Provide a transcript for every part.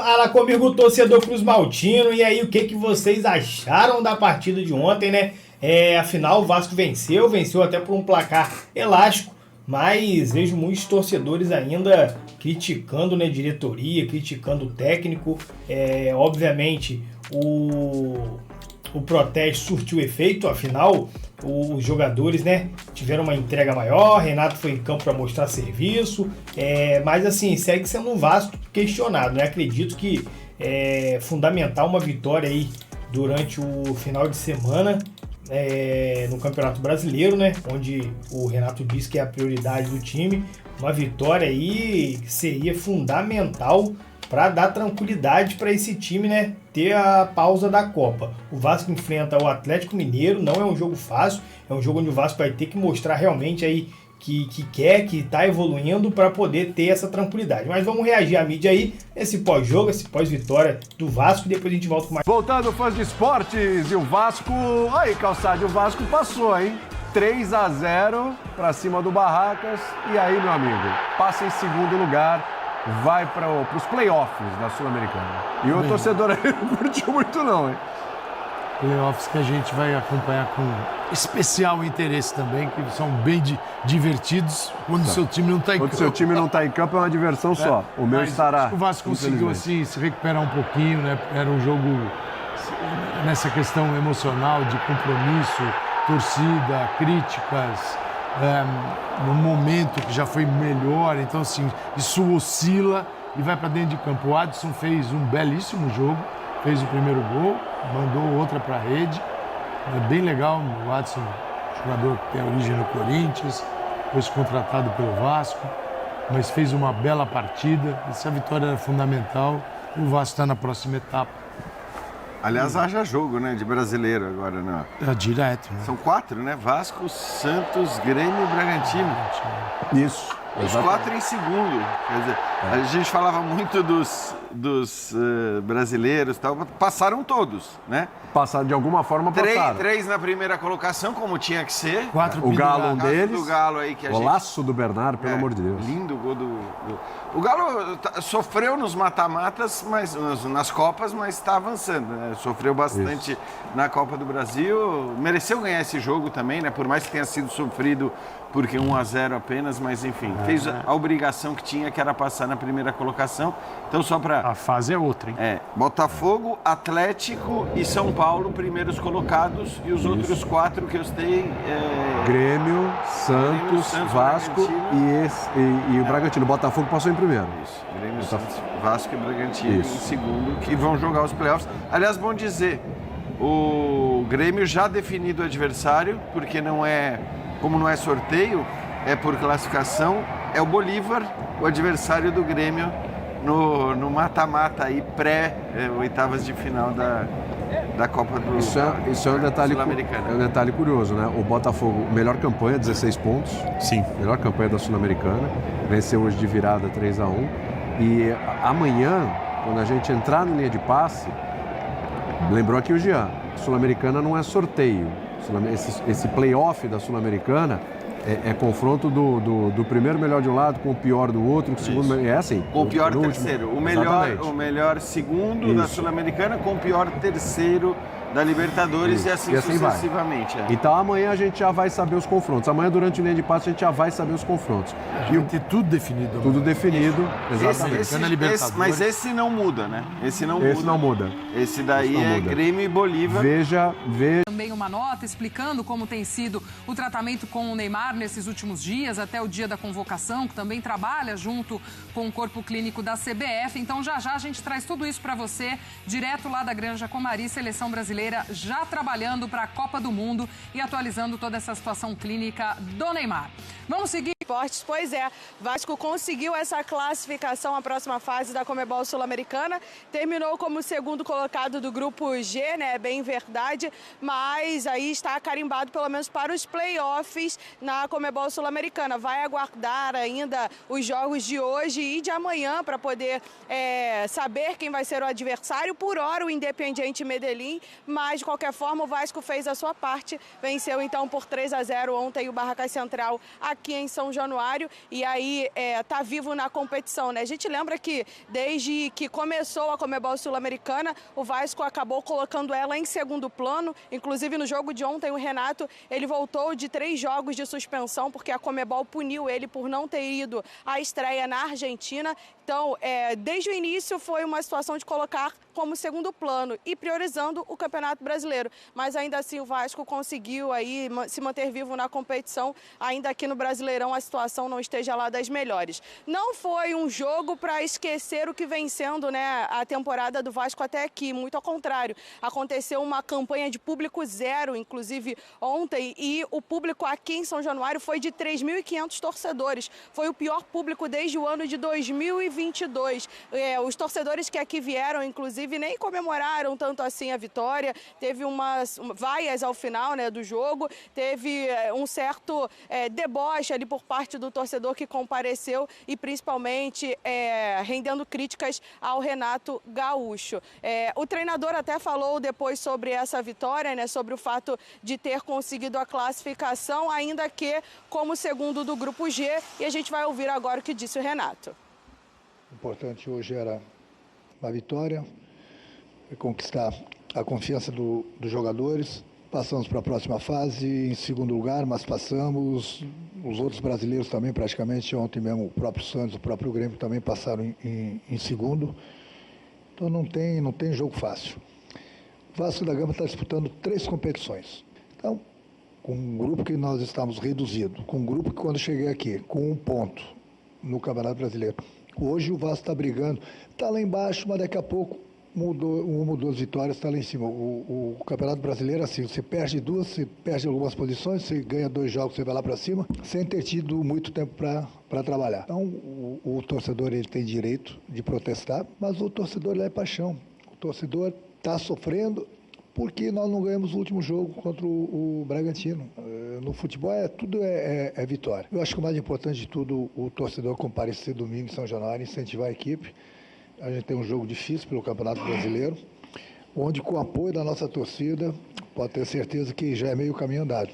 Fala comigo, torcedor Cruz Maltino, e aí o que vocês acharam da partida de ontem, né? Afinal o Vasco venceu até por um placar elástico, mas vejo muitos torcedores ainda criticando, né, diretoria, criticando o técnico. Obviamente o protesto surtiu efeito, afinal os jogadores, né, tiveram uma entrega maior, Renato foi em campo para mostrar serviço, mas assim, segue sendo um Vasco questionado, né? Acredito que é fundamental uma vitória aí durante o final de semana no Campeonato Brasileiro, né, onde o Renato disse que é a prioridade do time. Uma vitória aí seria fundamental para dar tranquilidade para esse time, né, ter a pausa da Copa. O Vasco enfrenta o Atlético Mineiro, não é um jogo fácil, é um jogo onde o Vasco vai ter que mostrar realmente aí que está evoluindo para poder ter essa tranquilidade. Mas vamos reagir à mídia aí, esse pós-jogo, esse pós-vitória do Vasco, e depois a gente volta com mais. Voltando, fãs de esportes, e o Vasco... Aí, Calçade, o Vasco passou, hein? 3-0 para cima do Barracas. E aí, meu amigo, passa em segundo lugar, vai para os playoffs da Sul-Americana. E o torcedor aí não curtiu muito não, hein? Playoffs que a gente vai acompanhar com especial interesse também, que são bem divertidos quando o seu time não está em campo. Quando o seu time não está em campo é uma diversão só. O meu estará. O Vasco conseguiu assim se recuperar um pouquinho, né? Era um jogo nessa questão emocional de compromisso, torcida, críticas, num momento que já foi melhor. Então, assim, isso oscila e vai para dentro de campo. O Adson fez um belíssimo jogo, fez o primeiro gol, mandou outra para a rede. É bem legal, o Adson, jogador que tem origem no Corinthians, foi contratado pelo Vasco, mas fez uma bela partida. Essa vitória era fundamental e o Vasco está na próxima etapa. Aliás, haja jogo, né, de brasileiro agora, né? Direto, né? São 4, né? Vasco, Santos, Grêmio e Bragantino. Isso. Os 4 em segundo. Quer dizer, a gente falava muito dos brasileiros e tal, passaram todos, né? Passaram, de alguma forma passaram. 3 na primeira colocação, como tinha que ser. 4 o Galo, um deles. Do Galo aí, que a golaço do Bernardo, pelo amor de Deus. Lindo gol O Galo sofreu nos mata-matas, mas nas Copas, mas está avançando, né? Sofreu bastante na Copa do Brasil. Mereceu ganhar esse jogo também, né? Por mais que tenha sido sofrido, porque 1-0 apenas, mas enfim, fez a obrigação que tinha, que era passar na primeira colocação. Então só para... A fase é outra, hein? Botafogo, Atlético e São Paulo, primeiros colocados, e os outros 4 que eu citei... Grêmio, Santos, Vasco e o Bragantino. O Botafogo passou em primeiro. Isso, Grêmio, Santos, Vasco e Bragantino em segundo, que vão jogar os playoffs. Aliás, bom dizer, o Grêmio já definido o adversário, porque como não é sorteio, é por classificação, é o Bolívar, o adversário do Grêmio no mata-mata aí, oitavas de final da Copa do Isso é um detalhe curioso, né? O Botafogo, melhor campanha, 16 pontos. Sim. Melhor campanha da Sul-Americana. Venceu hoje de virada 3-1. E amanhã, quando a gente entrar na linha de passe, lembrou aqui o Jean, Sul-Americana não é sorteio. Esse play-off da Sul-Americana é confronto do primeiro melhor de um lado com o pior do outro, com o segundo assim. Com o pior terceiro. O melhor segundo da Sul-Americana com o pior terceiro da Libertadores e assim sucessivamente. Então amanhã a gente já vai saber os confrontos. Amanhã, durante o linha de passe, a gente já vai saber os confrontos. E ter tudo definido. Tudo definido, exatamente. Mas esse não muda, né? Esse não muda. Esse daí Grêmio e Bolívar. Veja. Também uma nota explicando como tem sido o tratamento com o Neymar nesses últimos dias, até o dia da convocação, que também trabalha junto com o corpo clínico da CBF. Então já a gente traz tudo isso para você, direto lá da Granja Comari, seleção brasileira já trabalhando para a Copa do Mundo e atualizando toda essa situação clínica do Neymar. Vamos seguir. Esportes, pois é, Vasco conseguiu essa classificação à próxima fase da Conmebol Sul-Americana, terminou como segundo colocado do grupo G, né, bem verdade, mas aí está carimbado pelo menos para os playoffs na Conmebol Sul-Americana. Vai aguardar ainda os jogos de hoje e de amanhã para poder saber quem vai ser o adversário. Por hora o Independiente Medellín, mas de qualquer forma o Vasco fez a sua parte, venceu então por 3-0 ontem o Barracas Central aqui em São Januário e aí tá vivo na competição, né? A gente lembra que desde que começou a Conmebol Sul-Americana, o Vasco acabou colocando ela em segundo plano. Inclusive no jogo de ontem o Renato, ele voltou de 3 jogos de suspensão porque a Conmebol puniu ele por não ter ido à estreia na Argentina. Então, desde o início foi uma situação de colocar como segundo plano e priorizando o Campeonato Brasileiro. Mas ainda assim o Vasco conseguiu aí se manter vivo na competição, ainda que no Brasileirão a situação não esteja lá das melhores. Não foi um jogo para esquecer o que vem sendo, né, a temporada do Vasco até aqui, muito ao contrário. Aconteceu uma campanha de público zero, inclusive ontem, e o público aqui em São Januário foi de 3.500 torcedores. Foi o pior público desde o ano de 2022. Os torcedores que aqui vieram, inclusive, nem comemoraram tanto assim a vitória. Teve umas vaias ao final, né, do jogo. Teve um certo deboche ali por parte do torcedor que compareceu e principalmente rendendo críticas ao Renato Gaúcho. O treinador até falou depois sobre essa vitória, né, sobre o fato de ter conseguido a classificação, ainda que como segundo do Grupo G, e a gente vai ouvir agora o que disse o Renato. O importante hoje era a vitória, conquistar a confiança dos jogadores. Passamos para a próxima fase em segundo lugar, mas passamos. Os outros brasileiros também, praticamente, ontem mesmo o próprio Santos, o próprio Grêmio também passaram em segundo. Então não tem jogo fácil. O Vasco da Gama está disputando 3 competições. Então, com um grupo que nós estamos reduzido, com um grupo que quando cheguei aqui, com 1 ponto no Campeonato Brasileiro. Hoje o Vasco está brigando, está lá embaixo, mas daqui a pouco mudou, 1 ou 2 vitórias, está lá em cima. O Campeonato Brasileiro é assim, você perde 2, você perde algumas posições, você ganha 2 jogos, você vai lá para cima, sem ter tido muito tempo para trabalhar. Então o torcedor ele tem direito de protestar, mas o torcedor ele é paixão. O torcedor está sofrendo porque nós não ganhamos o último jogo contra o Bragantino. No futebol tudo é vitória. Eu acho que o mais importante de tudo, o torcedor comparecer domingo em São Januário, incentivar a equipe. A gente tem um jogo difícil pelo Campeonato Brasileiro, onde com o apoio da nossa torcida, pode ter certeza que já é meio caminho andado.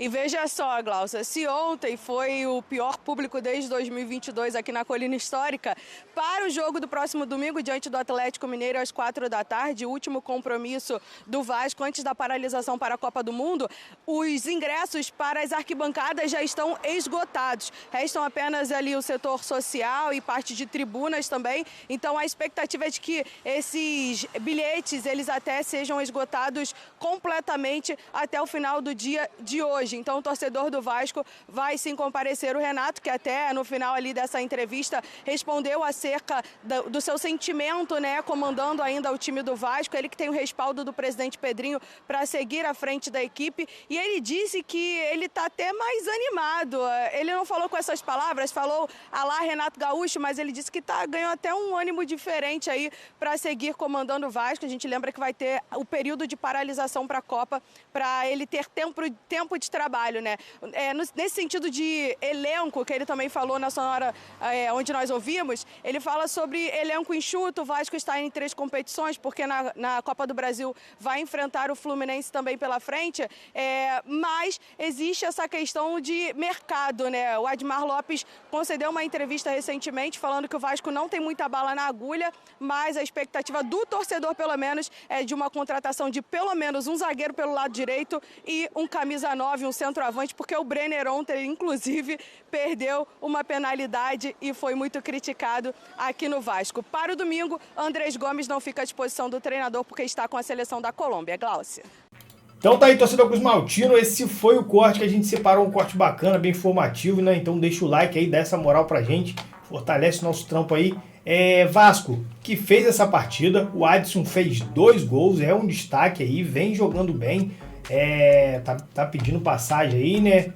E veja só, Glaucia, se ontem foi o pior público desde 2022 aqui na Colina Histórica, para o jogo do próximo domingo diante do Atlético Mineiro às 16h, o último compromisso do Vasco antes da paralisação para a Copa do Mundo, os ingressos para as arquibancadas já estão esgotados. Restam apenas ali o setor social e parte de tribunas também. Então a expectativa é de que esses bilhetes eles até sejam esgotados completamente até o final do dia de hoje. Então o torcedor do Vasco vai sim comparecer. O Renato, que até no final ali dessa entrevista respondeu acerca do seu sentimento, né, comandando ainda o time do Vasco, ele que tem o respaldo do presidente Pedrinho para seguir à frente da equipe, e ele disse que ele está até mais animado. Ele não falou com essas palavras, falou alá Renato Gaúcho, mas ele disse que ganhou até um ânimo diferente aí para seguir comandando o Vasco. A gente lembra que vai ter o período de paralisação para a Copa, para ele ter tempo de trabalho, né? Nesse sentido de elenco, que ele também falou na sonora onde nós ouvimos, ele fala sobre elenco enxuto. O Vasco está em 3 competições, porque na Copa do Brasil vai enfrentar o Fluminense também pela frente, mas existe essa questão de mercado, né? O Admar Lopes concedeu uma entrevista recentemente falando que o Vasco não tem muita bala na agulha, mas a expectativa do torcedor, pelo menos, é de uma contratação de pelo menos um zagueiro pelo lado direito e um camisa 9, um centroavante, porque o Brenner ontem, inclusive, perdeu uma penalidade e foi muito criticado aqui no Vasco. Para o domingo, Andrés Gomes não fica à disposição do treinador porque está com a seleção da Colômbia. Glaucia. Então tá aí, torcedor Cruz Maltino, esse foi o corte que a gente separou, um corte bacana, bem informativo, né? Então deixa o like aí, dá essa moral pra gente, fortalece o nosso trampo aí. Vasco, que fez essa partida, o Adson fez 2 gols, é um destaque aí, vem jogando bem, tá pedindo passagem aí, né?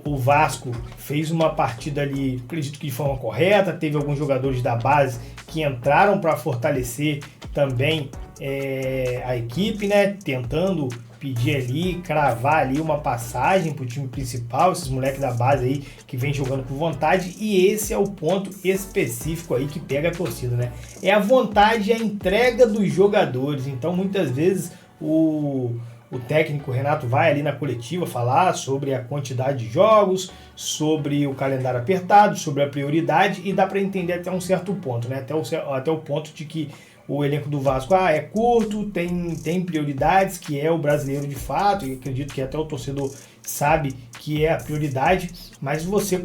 O Vasco fez uma partida ali, acredito que de forma correta, teve alguns jogadores da base que entraram para fortalecer também a equipe, né? Tentando pedir ali, cravar ali uma passagem para o time principal, esses moleques da base aí que vem jogando com vontade, e esse é o ponto específico aí que pega a torcida, né? É a vontade e a entrega dos jogadores. Então muitas vezes o o técnico Renato vai ali na coletiva falar sobre a quantidade de jogos, sobre o calendário apertado, sobre a prioridade, e dá para entender até um certo ponto, né? Até o ponto de que o elenco do Vasco é curto, tem prioridades, que é o brasileiro de fato, e acredito que até o torcedor sabe que é a prioridade, mas você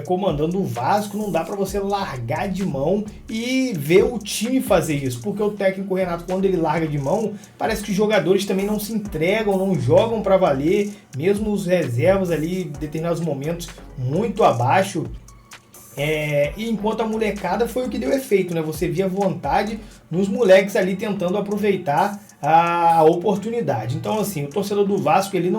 comandando o Vasco, não dá para você largar de mão e ver o time fazer isso, porque o técnico Renato, quando ele larga de mão, parece que os jogadores também não se entregam, não jogam para valer, mesmo os reservas ali, em determinados momentos, muito abaixo. E enquanto a molecada foi o que deu efeito, né? Você via vontade nos moleques ali tentando aproveitar a oportunidade. Então, assim, o torcedor do Vasco, ele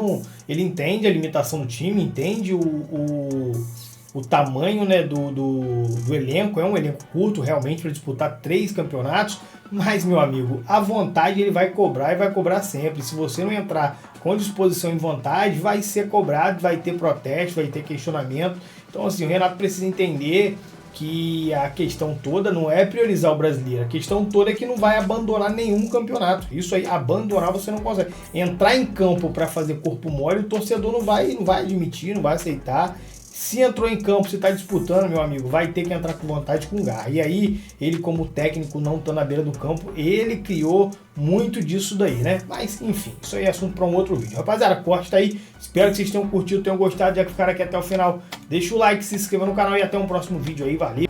entende a limitação do time, entende o tamanho, né, do elenco. É um elenco curto, realmente, para disputar 3 campeonatos, mas, meu amigo, a vontade ele vai cobrar e vai cobrar sempre. Se você não entrar com disposição e vontade, vai ser cobrado, vai ter protesto, vai ter questionamento. Então, assim, o Renato precisa entender que a questão toda não é priorizar o brasileiro, a questão toda é que não vai abandonar nenhum campeonato. Isso aí, abandonar você não consegue. Entrar em campo para fazer corpo mole, o torcedor não vai admitir, não vai aceitar. Se entrou em campo, se está disputando, meu amigo, vai ter que entrar com vontade, com garra. E aí, ele como técnico não estando na beira do campo, ele criou muito disso daí, né? Mas, enfim, isso aí é assunto para um outro vídeo. Rapaziada, corte tá aí. Espero que vocês tenham curtido, tenham gostado, já que ficaram aqui até o final. Deixa o like, se inscreva no canal e até um próximo vídeo aí. Valeu!